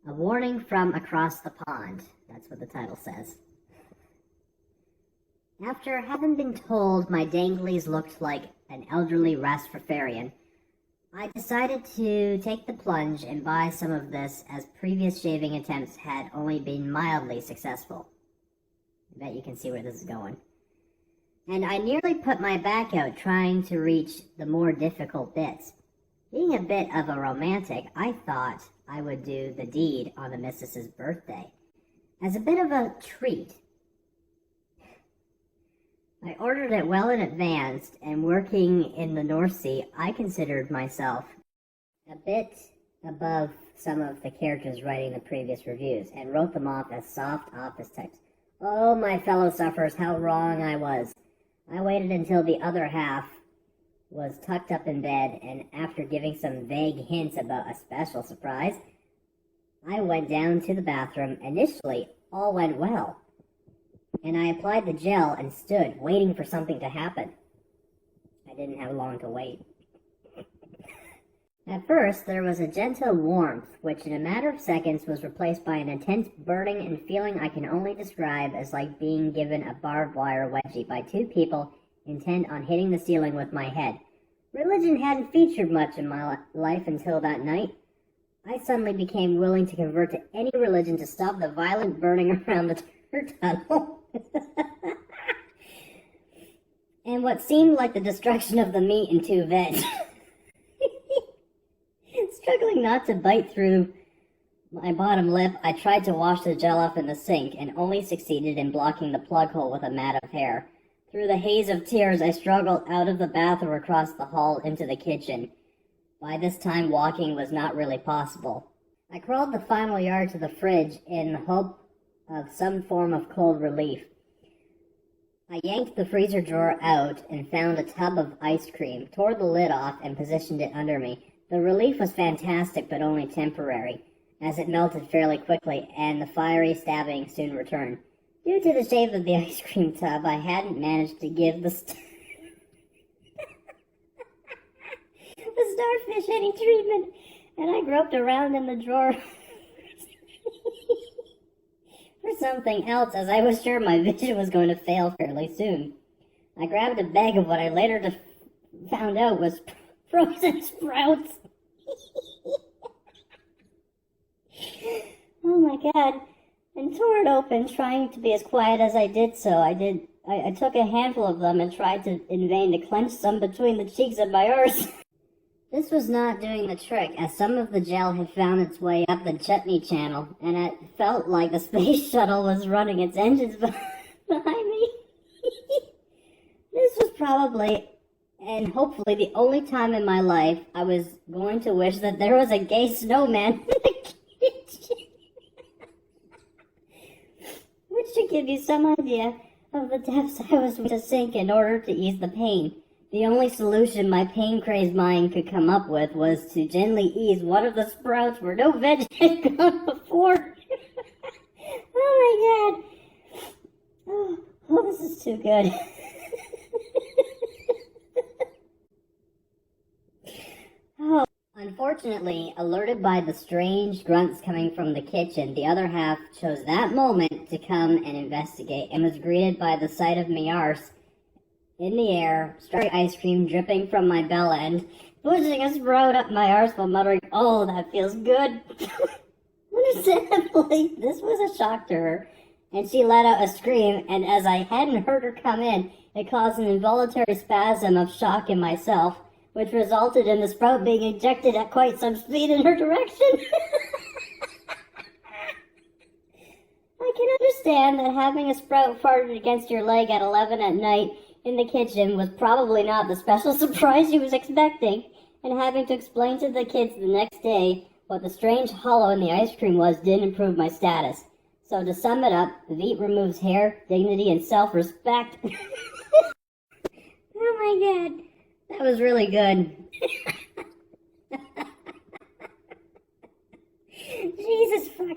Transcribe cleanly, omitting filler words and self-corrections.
A warning from across the pond. That's what the title says. After having been told my danglies looked like an elderly Rastafarian, I decided to take the plunge and buy some of this, as previous shaving attempts had only been mildly successful. I bet you can see where this is going. And I nearly put my back out trying to reach the more difficult bits. Being a bit of a romantic, I thought I would do the deed on the missus's birthday, as a bit of a treat. I ordered it well in advance, and working in the North Sea, I considered myself a bit above some of the characters writing the previous reviews, and wrote them off as soft office types. Oh, my fellow sufferers, how wrong I was. I waited until the other half was tucked up in bed, and after giving some vague hints about a special surprise, I went down to the bathroom. Initially, all went well, and I applied the gel and stood, waiting for something to happen. I didn't have long to wait. At first, there was a gentle warmth, which in a matter of seconds was replaced by an intense burning and feeling I can only describe as like being given a barbed wire wedgie by two people intent on hitting the ceiling with my head. Religion hadn't featured much in my life until that night. I suddenly became willing to convert to any religion to stop the violent burning around the turd tunnel. And what seemed like the destruction of the meat and two veg. Struggling not to bite through my bottom lip, I tried to wash the gel off in the sink, and only succeeded in blocking the plug hole with a mat of hair. Through the haze of tears, I struggled out of the bathroom across the hall into the kitchen. By this time, walking was not really possible. I crawled the final yard to the fridge in the hope of some form of cold relief. I yanked the freezer drawer out and found a tub of ice cream, tore the lid off, and positioned it under me. The relief was fantastic, but only temporary, as it melted fairly quickly, and the fiery stabbing soon returned. Due to the shape of the ice cream tub, I hadn't managed to give the starfish any treatment, and I groped around in the drawer for something else, as I was sure my vision was going to fail fairly soon. I grabbed a bag of what I later found out was frozen sprouts. Oh my god. And tore it open, trying to be as quiet as I did so. I took a handful of them and tried in vain to clench some between the cheeks of my arse. This was not doing the trick, as some of the gel had found its way up the chutney channel, and it felt like the space shuttle was running its engines behind me. This was probably, and hopefully, the only time in my life I was going to wish that there was a gay snowman in the kitchen. Which should give you some idea of the depths I was willing to sink in order to ease the pain. The only solution my pain-crazed mind could come up with was to gently ease one of the sprouts where no veg had gone before. Oh my god. Oh, this is too good. Oh. Unfortunately, alerted by the strange grunts coming from the kitchen, the other half chose that moment to come and investigate, and was greeted by the sight of me arse in the air, strawberry ice cream dripping from my bell end, pushing a sprout up my arse while muttering, "Oh, that feels good." Understandably, this was a shock to her, and she let out a scream, and as I hadn't heard her come in, it caused an involuntary spasm of shock in myself, which resulted in the sprout being ejected at quite some speed in her direction. I can understand that having a sprout farted against your leg at 11 at night in the kitchen was probably not the special surprise she was expecting, and having to explain to the kids the next day what the strange hollow in the ice cream was didn't improve my status. So to sum it up, Veet removes hair, dignity, and self-respect. Oh my god. That was really good. Jesus fuck.